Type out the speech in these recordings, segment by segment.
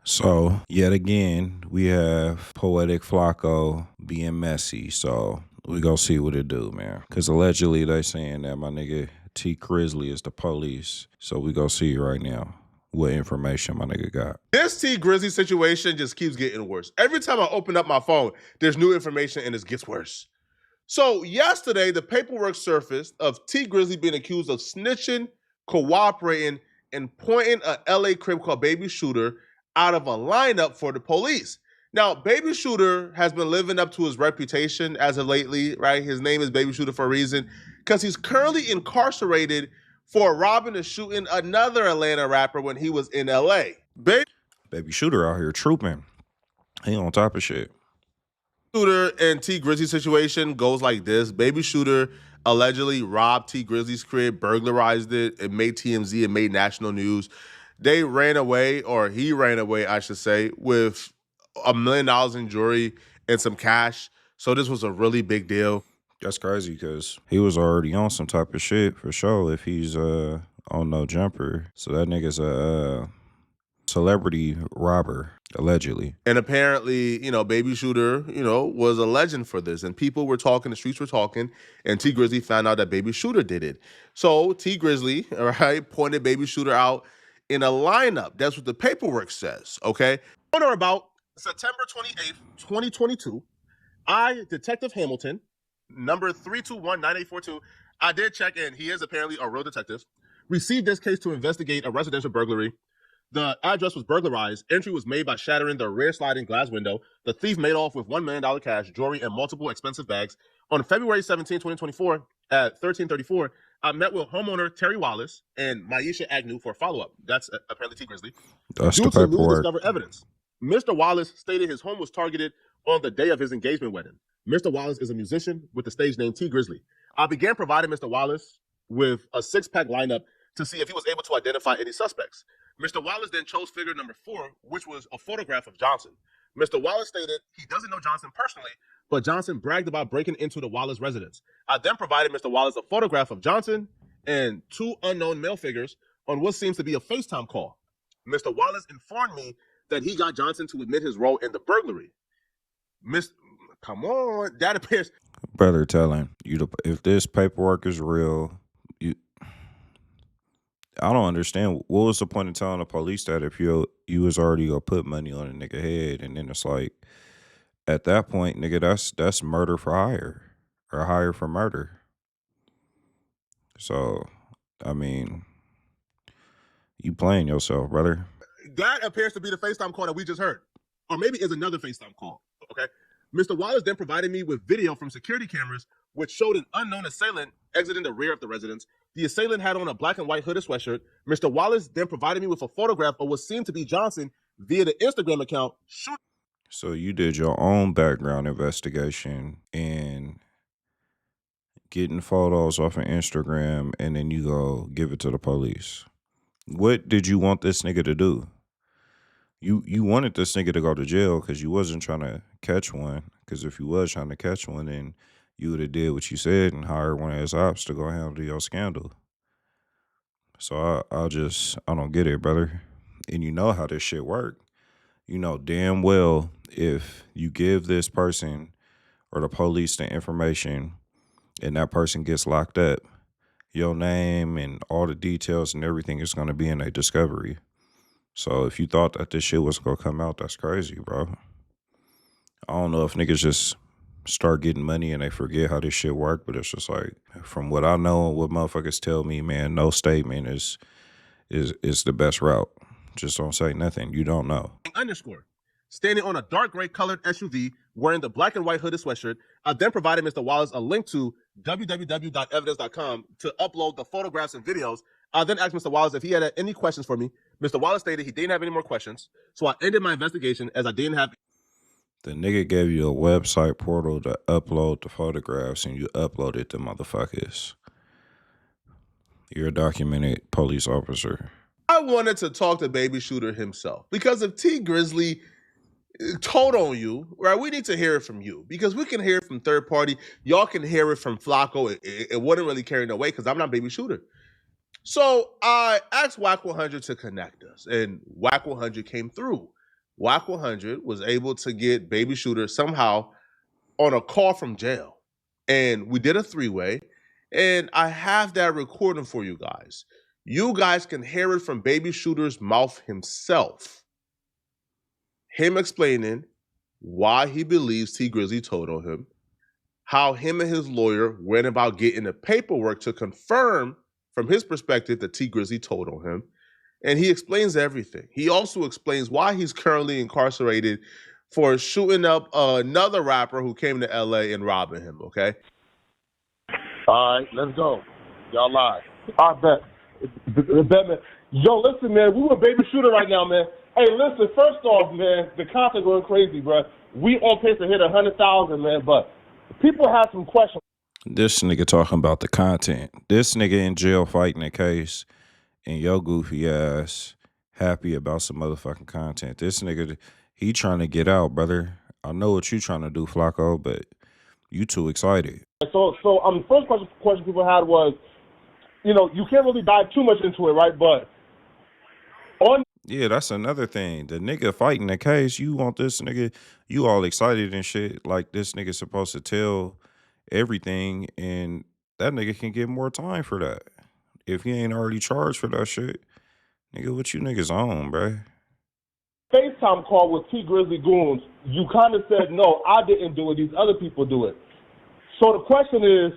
So, yet again, we have Poetic Flakko being messy. So, we gonna see what it do, man. Because allegedly they saying that my nigga Tee Grizzley is the police. So, we gonna see right now what information my nigga got. This Tee Grizzley situation just keeps getting worse. Every time I open up my phone, there's new information and it gets worse. So yesterday, the paperwork surfaced of Tee Grizzley being accused of snitching, cooperating, and pointing a LA crib called Baby Shooter out of a lineup for the police. Now, Baby Shooter has been living up to his reputation as of lately, right? His name is Baby Shooter for a reason, because he's currently incarcerated for robbing and shooting another Atlanta rapper when he was in LA. Baby Shooter out here trooping. He on top of shit. Shooter and Tee Grizzley situation goes like this. Baby Shooter allegedly robbed Tee Grizzley's crib, burglarized it. It made TMZ, it made national news. They ran away, or he ran away, I should say, with $1 million in jewelry and some cash. So this was a really big deal. That's crazy because he was already on some type of shit for sure if he's on No Jumper. So that nigga's a celebrity robber, allegedly. And apparently, Baby Shooter, was a legend for this. And people were talking, the streets were talking, and Tee Grizzley found out that Baby Shooter did it. So Tee Grizzley, all right, pointed Baby Shooter out in a lineup. That's what the paperwork says, okay? On or about September 28th, 2022, I, Detective Hamilton, number 321-9842, I did check in. He is apparently a real detective. Received this case to investigate a residential burglary. The address was burglarized. Entry was made by shattering the rear sliding glass window. The thief made off with $1 million cash, jewelry, and multiple expensive bags. On February 17, 2024, at 1334, I met with homeowner Terry Wallace and Maisha Agnew for follow-up. That's apparently Tee Grizzley. That's Due the to newly paperwork. discovered evidence, Mr. Wallace stated his home was targeted on the day of his engagement wedding. Mr. Wallace is a musician with the stage name Tee Grizzley. I began providing Mr. Wallace with a 6-pack lineup to see if he was able to identify any suspects. Mr. Wallace then chose figure number 4, which was a photograph of Johnson. Mr. Wallace stated he doesn't know Johnson personally, but Johnson bragged about breaking into the Wallace residence. I then provided Mr. Wallace a photograph of Johnson and 2 unknown male figures on what seems to be a FaceTime call. Mr. Wallace informed me that he got Johnson to admit his role in the burglary. Come on, that appears. Brother, tell him, if this paperwork is real, I don't understand. What was the point of telling the police that if you was already gonna put money on a nigga head, and then it's like, at that point, nigga, that's murder for hire, or hire for murder. So, I mean, you playing yourself, brother. That appears to be the FaceTime call that we just heard. Or maybe it's another FaceTime call, okay? Mr. Wallace then provided me with video from security cameras which showed an unknown assailant exiting the rear of the residence. The assailant had on a black and white hooded sweatshirt. Mr. Wallace then provided me with a photograph of what seemed to be Johnson via the Instagram account. So you did your own background investigation and getting photos off of Instagram, and then you go give it to the police. What did you want this nigga to do? You wanted this nigga to go to jail because you wasn't trying to catch one. Because if you was trying to catch one, then you would have did what you said and hired one of his ops to go handle your scandal. So I don't get it, brother. And you know how this shit work. You know damn well if you give this person or the police the information and that person gets locked up, your name and all the details and everything is going to be in a discovery. So if you thought that this shit was going to come out, that's crazy, bro. I don't know if niggas just start getting money and they forget how this shit work, but it's just like, from what I know and what motherfuckers tell me, man, no statement is the best route. Just don't say nothing. You don't know. Underscore. Standing on a dark gray colored SUV wearing the black and white hooded sweatshirt, I then provided Mr. Wallace a link to www.evidence.com to upload the photographs and videos. I then asked Mr. Wallace if he had any questions for me. Mr. Wallace stated he didn't have any more questions, so I ended my investigation as I didn't have. The nigga gave you a website portal to upload the photographs, and you uploaded the motherfuckers. You're a documented police officer. I wanted to talk to Baby Shooter himself, because if Tee Grizzley told on you, right, we need to hear it from you, because we can hear it from third party. Y'all can hear it from Flakko. It wouldn't really carry no weight because I'm not Baby Shooter. So I asked Wack 100 to connect us, and Wack 100 came through. Wack 100 was able to get Baby Shooter somehow on a call from jail. And we did a three-way. And I have that recording for you guys. You guys can hear it from Baby Shooter's mouth himself. Him explaining why he believes Tee Grizzley told on him, how him and his lawyer went about getting the paperwork to confirm from his perspective that Tee Grizzley told on him. And he explains everything. He also explains why he's currently incarcerated for shooting up another rapper who came to LA and robbing him, okay? All right, let's go. Y'all live. I bet. Yo, listen, man, we with Baby Shooter right now, man. Hey, listen, first off, man, the content going crazy, bro. We on pace to hit 100,000, man, but people have some questions. This nigga talking about the content. This nigga in jail fighting a case, and yo goofy ass happy about some motherfucking content. This nigga, he trying to get out, brother. I know what you trying to do, Flakko, but you too excited. So the first question people had was, you know, you can't really dive too much into it, right? But yeah, that's another thing. The nigga fighting the case, you want this nigga, you all excited and shit, like this nigga supposed to tell everything, and that nigga can get more time for that. If he ain't already charged for that shit, nigga, what you niggas on, bruh? FaceTime call with Tee Grizzley goons, you kind of said, no, I didn't do it, these other people do it. So the question is,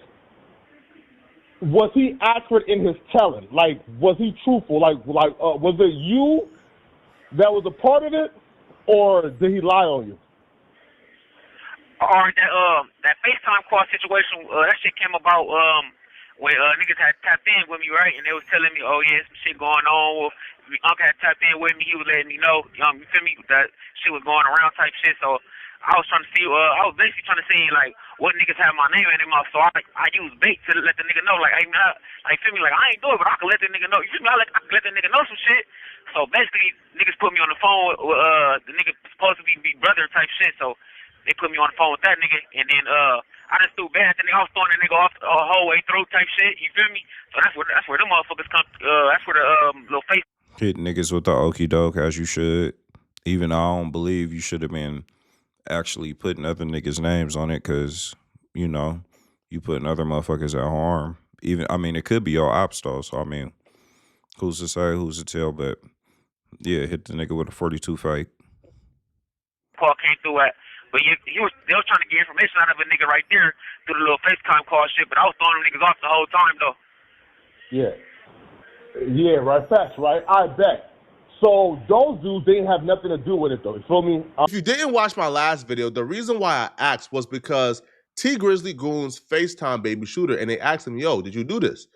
was he accurate in his telling? Like, was he truthful? Was it you that was a part of it, or did he lie on you? Or that FaceTime call situation, that shit came about when niggas had tapped in with me, right? And they was telling me, oh yeah, some shit going on. Well, Uncle had tapped in with me. He was letting me know, you feel me? That shit was going around type shit. So I was trying to see, I was basically trying to see like what niggas have my name in their mouth. So I used bait to let the nigga know, like, hey man, like feel me? Like I ain't do it, but I can let the nigga know. You feel me? I can let the nigga know some shit. So basically, niggas put me on the phone with the nigga supposed to be brother type shit. So they put me on the phone with that nigga, and then I just threw bad. The nigga, I was throwing the nigga off the whole way through type shit. You feel me? So that's where them motherfuckers come. That's where the little face hit niggas with the okie doke as you should. Even though I don't believe you should have been actually putting other niggas' names on it, because you know you putting other motherfuckers at harm. Even it could be your ops though. So who's to say? Who's to tell? But yeah, hit the nigga with a 42 fake. Paul came through at. But they was trying to get information out of a nigga right there through the little FaceTime call shit, but I was throwing them niggas off the whole time, though. Yeah, right, facts, right? I bet. So those dudes, they didn't have nothing to do with it, though. You feel me? If you didn't watch my last video, the reason why I asked was because Tee Grizzley goons FaceTime Baby Shooter, and they asked him, yo, did you do this?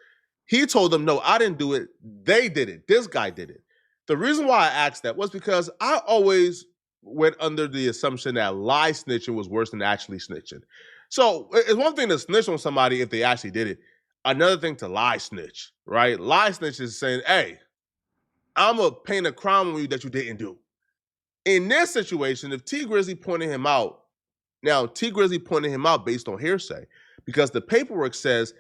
He told them, no, I didn't do it. They did it. This guy did it. The reason why I asked that was because I always went under the assumption that lie snitching was worse than actually snitching. So it's one thing to snitch on somebody if they actually did it. Another thing to lie snitch, right? Lie snitch is saying, hey, I'm going to paint a crime on you that you didn't do. In this situation, if Tee Grizzley pointed him out, now Tee Grizzley pointed him out based on hearsay, because the paperwork says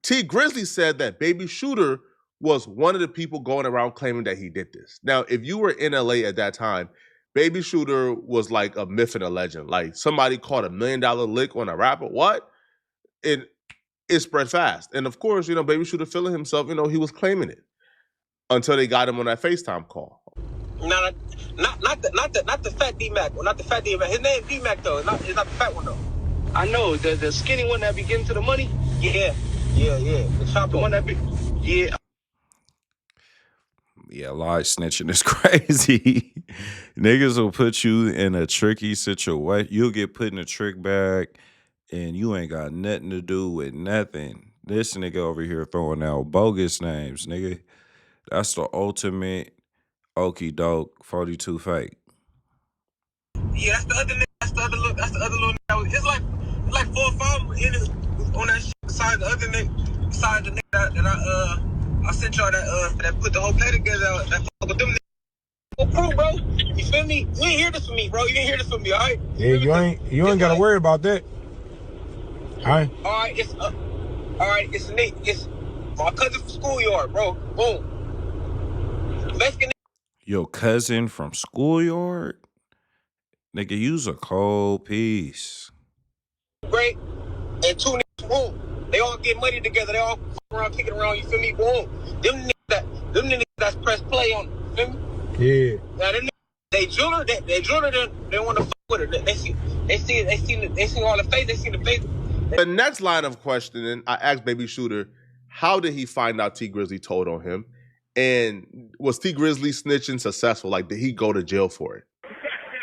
Tee Grizzley said that Baby Shooter was one of the people going around claiming that he did this. Now, if you were in LA at that time, Baby Shooter was like a myth and a legend. Like somebody caught $1 million lick on a rapper. What? It spread fast. And of course, Baby Shooter feeling himself, he was claiming it until they got him on that FaceTime call. No, not the fat D-Mac. Well, not the fat D-Mac. His name D-Mac though. It's not the fat one though. I know the skinny one that be getting to the money. Yeah. The chopper one that be. Yeah. Yeah, lie snitching is crazy. Niggas will put you in a tricky situation. You'll get put in a trick bag, and you ain't got nothing to do with nothing. This nigga over here throwing out bogus names, nigga. That's the ultimate okie doke 42 fake. Yeah, that's the other nigga. That's the other little nigga. It's like 4 or 5 in it on that shit. Besides the other nigga, besides the nigga that I sent y'all that put the whole play together. That fuck with them niggas. Crew, bro. You feel me? You ain't hear this from me, bro. You didn't hear this from me, all right? Yeah, you ain't gotta worry about that. All right. All right. It's Nick. It's my cousin from schoolyard, bro. Boom. Mexican. Your cousin from schoolyard? Nigga, use a cold piece. Great, and 2 niggas boom. They all get money together. They all fuck around, kicking around. You feel me? Boom. Them niggas that's press play on. You feel me? Yeah. Now them niggas, they jeweler. They want to fuck with her. They see all the face. They see the face. The next line of questioning, I asked Baby Shooter, how did he find out Tee Grizzley told on him? And was Tee Grizzley snitching successful? Like, did he go to jail for it?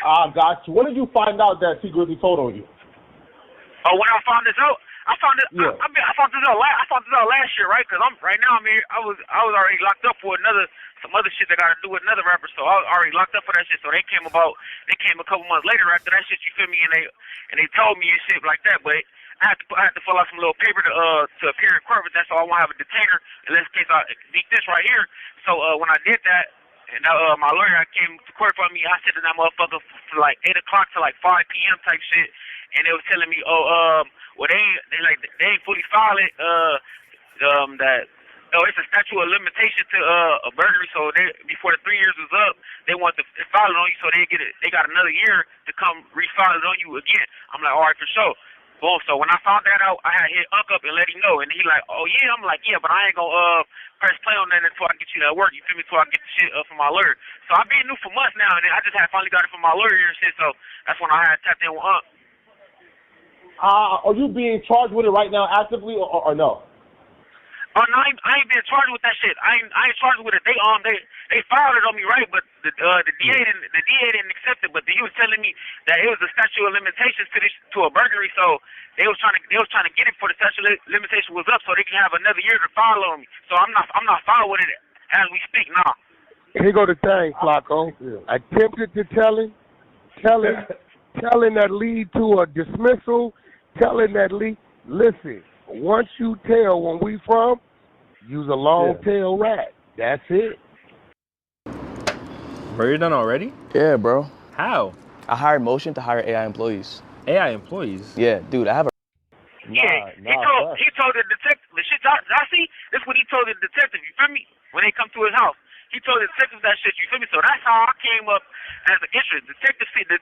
I got you. When did you find out that Tee Grizzley told on you? Oh, when I found this out, I found it. Yeah. I found this out last year, right? Because I'm right now. I was already locked up for some other shit that got to do with another rapper. So I was already locked up for that shit. So they came a couple months later after that shit. You feel me? And they told me and shit like that. But I had to fill out some little paper to appear in court with that. So I won't have a detainer in this case. I beat this right here. So when I did that. And my lawyer came to court for me. I said to that motherfucker for like 8 o'clock to like 5 p.m. type shit, and they was telling me, well they ain't fully filed it. It's a statute of limitation to a burglary. So they before the 3 years was up, they want to file it on you. So they got another year to come refile it on you again. I'm like, all right, for sure. Boom. So when I found that out, I had hit Unc up and let him know, and he like, oh yeah. I'm like, yeah, but I ain't gonna press play on that until I get you that work. You feel me? Until I get the shit from my lawyer. So I've been new for months now, and then I just had finally got it from my lawyer and shit. So that's when I had tapped in with Unc. Are you being charged with it right now actively or no? Oh no, I ain't been charged with that shit. I ain't charged with it. They filed it on me, right? But the DA didn't accept it. But he was telling me that it was a statute of limitations to a burglary. So they was trying to get it for the statute of limitation was up, so they can have another year to file on me. So I'm not filed with it as we speak now. Here go the thing, Flakko. Attempted to telling that lead to a dismissal, telling that lead. Listen, once you tell when we from, use a long tail rat. That's it. Bro, you're done already? Yeah, bro. How? I hired Motion to hire AI employees. AI employees? Yeah, dude, I have a... He told the detective, the shit I see, this is what he told the detective, you feel me? When they come to his house. He told the detective that shit, you feel me? So that's how I came up as an interest. Detective see this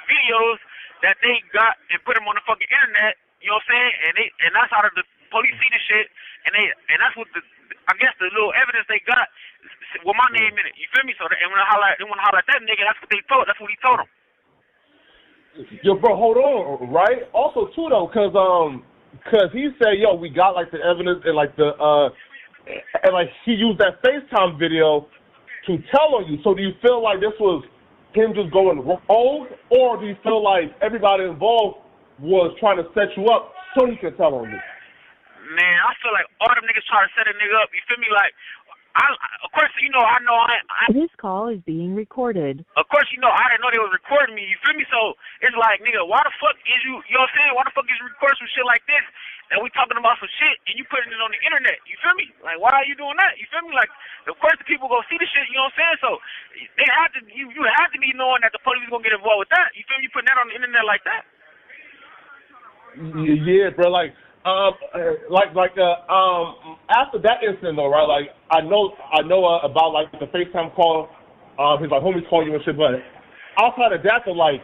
videos that they got and put them on the fucking internet, you know what I'm saying? And that's how the police see the shit, and that's what I guess the little evidence they got with my name in it. You feel me? So and when they want to holler at that nigga, that's what they told. That's what he told them. Yo, bro, hold on, right? Also, too, though, cause he said, yo, we got like the evidence and like and like he used that FaceTime video to tell on you. So do you feel like this was him just going rogue, or do you feel like everybody involved was trying to set you up so he could tell on you? Man, I feel like all them niggas try to set a nigga up. You feel me? Like, of course, you know, I This call is being recorded. Of course, you know, I didn't know they was recording me. You feel me? So it's like, nigga, why the fuck is you know what I'm saying? Why the fuck is you recording some shit like this? And we talking about some shit and you putting it on the internet. You feel me? Like, why are you doing that? You feel me? Like, of course, the people go see the shit. You know what I'm saying? So they have to. You have to be knowing that the police is gonna get involved with that. You feel me? You putting that on the internet like that? Yeah, bro. Like, after that incident though, right? Like, I know about like the FaceTime call. His like homies call you and shit. But outside of that, though, like,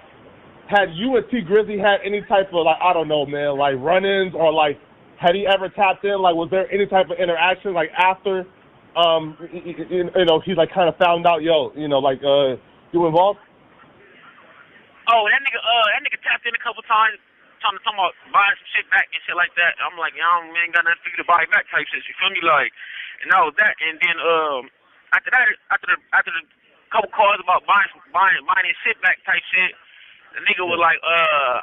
had you and Tee Grizzley had any type of like, I don't know, man, like run-ins, or like, had he ever tapped in? Like, was there any type of interaction like after, you know, he like kind of found out, yo, you know, like you involved? Oh, that nigga tapped in a couple times. Talking about buying some shit back and shit like that. I'm like, y'all ain't got nothing for you to buy back type shit. You feel me? Like, and that was that. And then after the couple calls about buying his shit back type shit, the nigga was like,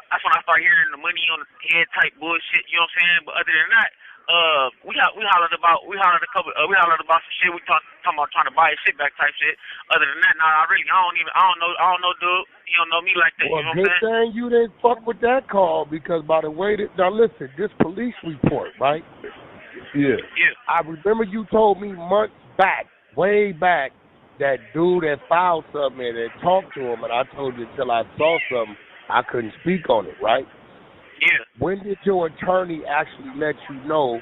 that's when I started hearing the money on the head type bullshit. You know what I'm saying? But other than that, we hollered about some shit. We talking about trying to buy his shit back type shit. Other than that, I don't know, dude. You don't know me like that. Well, you know what I'm saying? good thing you didn't fuck with that call, because by the way now listen, this police report, right? Yeah. I remember you told me months back, way back, that dude had filed something and talked to him, and I told you until I saw something, I couldn't speak on it, right? Yeah. When did your attorney actually let you know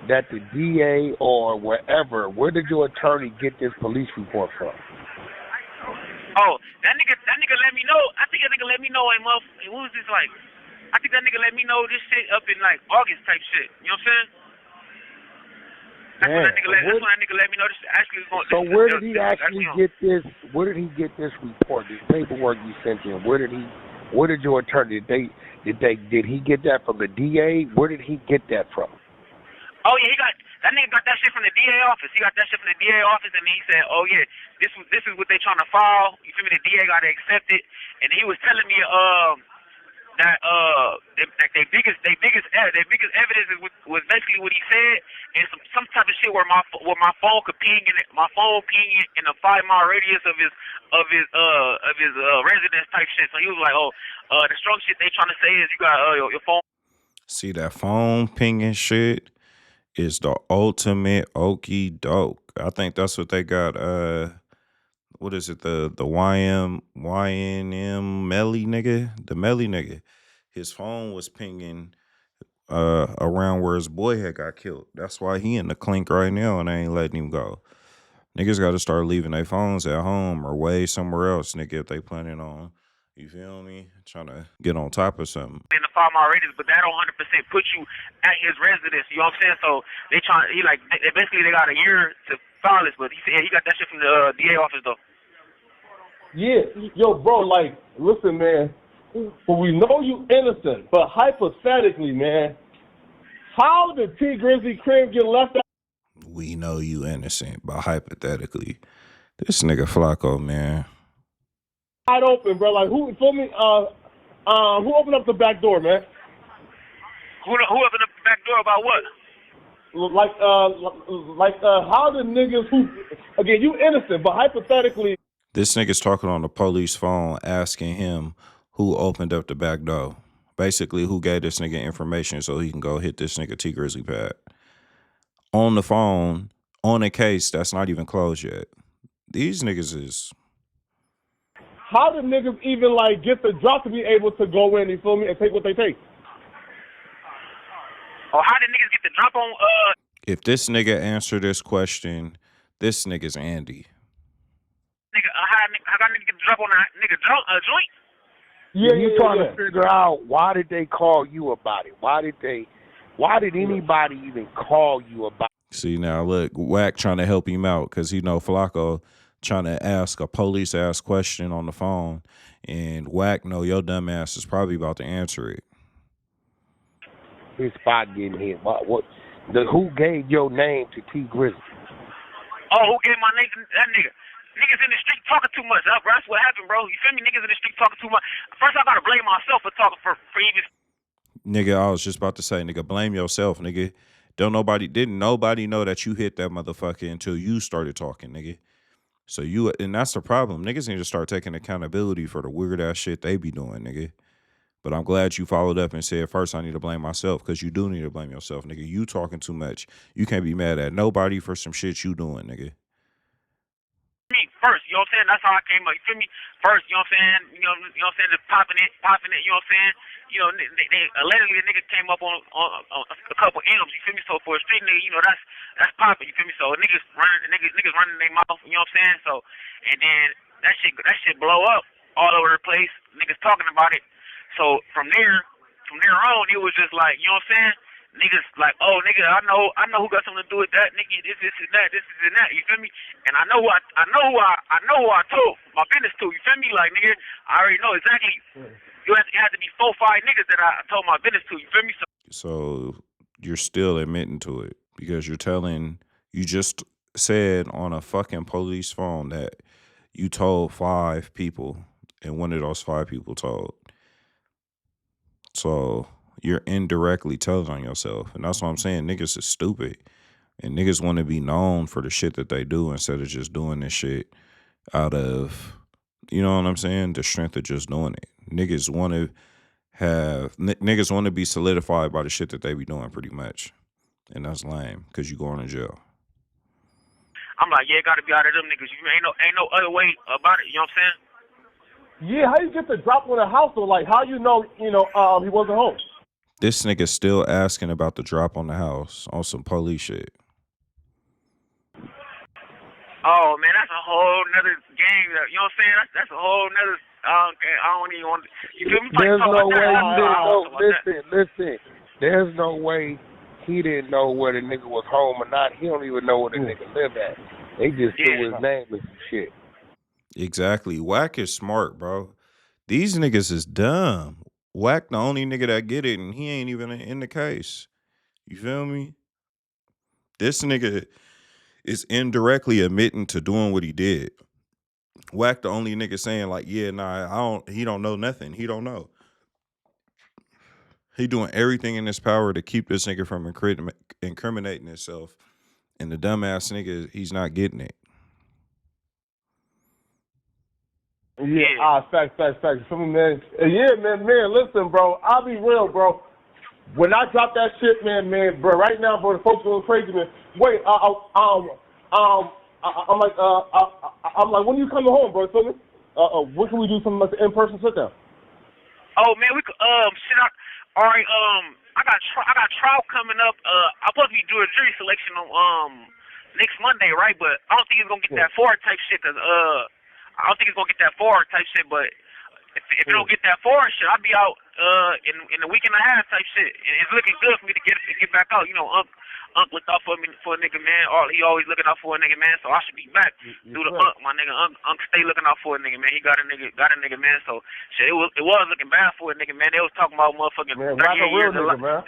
that the DA or where did your attorney get this police report from? Oh, that nigga let me know. I think that nigga let me know in what was this like? I think that nigga let me know this shit up in like August type shit. You know what I'm saying? That's when that nigga let me know this actually was going. So where did he actually get this? Where did he get this report? This paperwork you sent him? Where did your attorney? Did he get that from the DA? Where did he get that from? Oh yeah, that nigga got that shit from the DA office. He got that shit from the DA office, and he said, "Oh yeah, this is what they trying to file." You feel me? The DA got to accept it, and he was telling me that their biggest evidence was basically what he said, and some type of shit where my phone could ping in it, my phone ping in a 5-mile radius of his residence type shit. So he was like, "Oh, the strong shit they trying to say is you got your phone." See, that phone pinging shit is the ultimate okey doke. I think that's what they got. What is it? The YNM Melly nigga, the Melly nigga. His phone was pinging around where his boy had got killed. That's why he in the clink right now, and they ain't letting him go. Niggas got to start leaving their phones at home or way somewhere else, nigga, if they planning on. You feel me? Trying to get on top of something. In the 5-mile radius, but that don't 100% put you at his residence. You know what I'm saying? So they basically they got a year to file this, but he said he got that shit from the DA office though. Yeah, yo, bro, like, listen, man. But we know you innocent, but hypothetically, man, how did Tee Grizzley crib get left out? We know you innocent, but hypothetically, this nigga Flakko, man. Wide open, bro. Like, who who opened up the back door, man? Who opened up the back door about what? How the niggas who, again, you innocent, but hypothetically. This nigga's talking on the police phone asking him who opened up the back door. Basically, who gave this nigga information so he can go hit this nigga Tee Grizzley pad. On the phone, on a case that's not even closed yet. These niggas is... How did niggas even, like, get the drop to be able to go in, you feel me, and take what they take? Oh, how did niggas get the drop on, If this nigga answer this question, this nigga's Andy. How got nigga get the drop on a joint? Yeah, you trying to figure out why did they call you about it? Why did anybody even call you about it? See, now look, Wack trying to help him out because he know Flakko trying to ask a police-ass question on the phone, and Wack know your dumb ass is probably about to answer it. His spot getting hit. Who gave your name to Tee Grizzley? Oh, who gave my name to that nigga? Niggas in the street talking too much, bro. That's what happened, bro. You feel me? Niggas in the street talking too much. First, I gotta blame myself for talking for even. Nigga, I was just about to say, nigga, blame yourself, nigga. Didn't nobody know that you hit that motherfucker until you started talking, nigga. So and that's the problem. Niggas need to start taking accountability for the weird ass shit they be doing, nigga. But I'm glad you followed up and said, first I need to blame myself, because you do need to blame yourself, nigga. You talking too much. You can't be mad at nobody for some shit you doing, nigga. Me first, you know what I'm saying? That's how I came up. You feel me? First, you know what I'm saying? You know what I'm saying? Just popping it, you know what I'm saying? You know, they allegedly the nigga came up on a couple M's, you feel me? So for a street nigga, you know, that's popping, you feel me? So niggas running their mouth, you know what I'm saying? So, and then that shit blow up all over the place. Niggas talking about it. So from there on, it was just like, you know what I'm saying? Niggas like, oh nigga, I know who got something to do with that, nigga. This and that. You feel me? And I know who I told my business to. You feel me? Like nigga, I already know exactly. You had to be 4-5 niggas that I told my business to. You feel me? So you're still admitting to it because you just said on a fucking police phone that you told 5 people, and one of those 5 people told. So you're indirectly telling on yourself. And that's what I'm saying. Niggas is stupid. And niggas want to be known for the shit that they do instead of just doing this shit out of, you know what I'm saying, the strength of just doing it. Niggas want to be solidified by the shit that they be doing pretty much. And that's lame because you going to jail. I'm like, yeah, it got to be out of them niggas. You ain't no other way about it. You know what I'm saying? Yeah, how you get the drop on the house though? Like, how you know he wasn't home? This nigga still asking about the drop on the house on some police shit. Oh man, that's a whole nother game. You know what I'm saying? That's a whole nother. I don't even want. You feel me? There's no way Listen. There's no way he didn't know where the nigga was home or not. He don't even know where the nigga live at. They just threw his name and some shit. Exactly. Wack is smart, bro. These niggas is dumb. Wack the only nigga that get it, and he ain't even in the case. You feel me? This nigga is indirectly admitting to doing what he did. Wack the only nigga saying like, yeah, nah, he don't know nothing. He don't know. He doing everything in his power to keep this nigga from incriminating himself. And the dumbass nigga, he's not getting it. Yeah, facts. Feel me, man. Yeah, man, listen, bro. I'll be real, bro. When I drop that shit, man, bro, right now, bro, the folks going crazy, man. Wait, I'm like, when are you coming home, bro? Feel me? When can we do something like an in-person sit down? Oh man, we could all right, I got trial coming up. I'm supposed to be doing a jury selection on next Monday, right? But I don't think it's gonna get that far type shit. Cause I don't think it's gonna get that far type shit. But if it don't get that far shit, I'll be out in a week and a half type shit. And it's looking good for me to get back out. You know, Unc looked out for me for a nigga, man. He always looking out for a nigga, man. So I should be back. Do the Unc, my nigga. Unc stay looking out for a nigga, man. He got a nigga, man. So shit, it was looking bad for a nigga, man. They was talking about motherfucking 38 years of life. Man.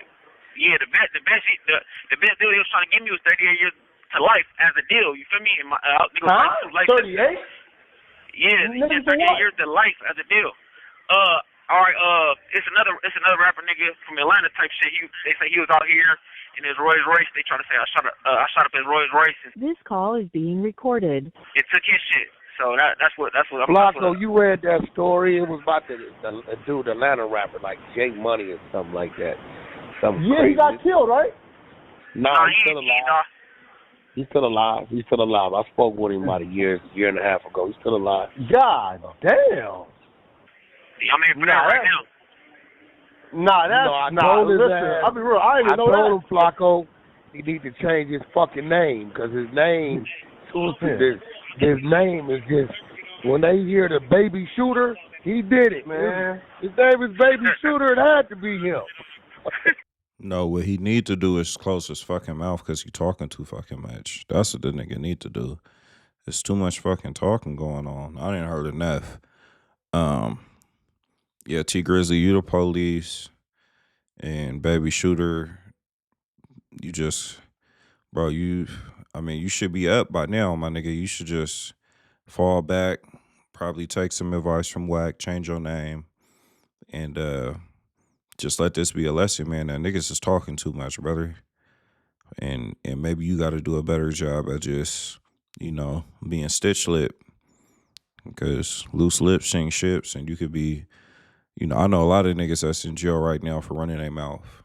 Yeah, the best deal he was trying to give me was 38 years to life as a deal. You feel me? And my nigga was like 38. Yeah, 38 years to life as a deal. All right, it's another rapper nigga from Atlanta type shit. They say he was out here in his Rolls Royce. They try to say I shot up his Rolls Royce. This call is being recorded. It took his shit. So that's what I'm. Flakko, you read that story? It was about the dude, Atlanta rapper, like Jay Money or something like that. Something crazy. He got killed, right? Nah, he's still alive. He's still alive. I spoke with him about a year and a half ago. He's still alive. God damn. I'm here for that right now. Listen, I'll be real. I didn't even know that. I told him, Flakko, he need to change his fucking name because his name, his name is just, when they hear the baby shooter, he did it, man. His name is Baby Shooter. It had to be him. No, what he need to do is close his fucking mouth because he talking too fucking much. That's what the nigga need to do. There's too much fucking talking going on. I didn't heard enough. Yeah, Tee Grizzley, you the police, and Baby Shooter, you just, bro, you should be up by now, my nigga. You should just fall back, probably take some advice from Wack, change your name, and just let this be a lesson, man. That niggas is talking too much, brother. And maybe you got to do a better job at just, being stitch lip, because loose lips sink ships, and you could be, I know a lot of niggas that's in jail right now for running their mouth,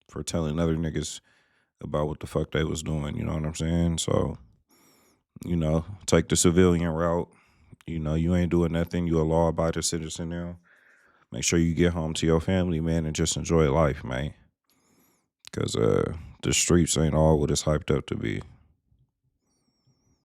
for telling other niggas about what the fuck they was doing, you know what I'm saying? So, take the civilian route. You ain't doing nothing. You a law-abiding citizen now. Make sure you get home to your family, man, and just enjoy life, man. Because the streets ain't all what it's hyped up to be.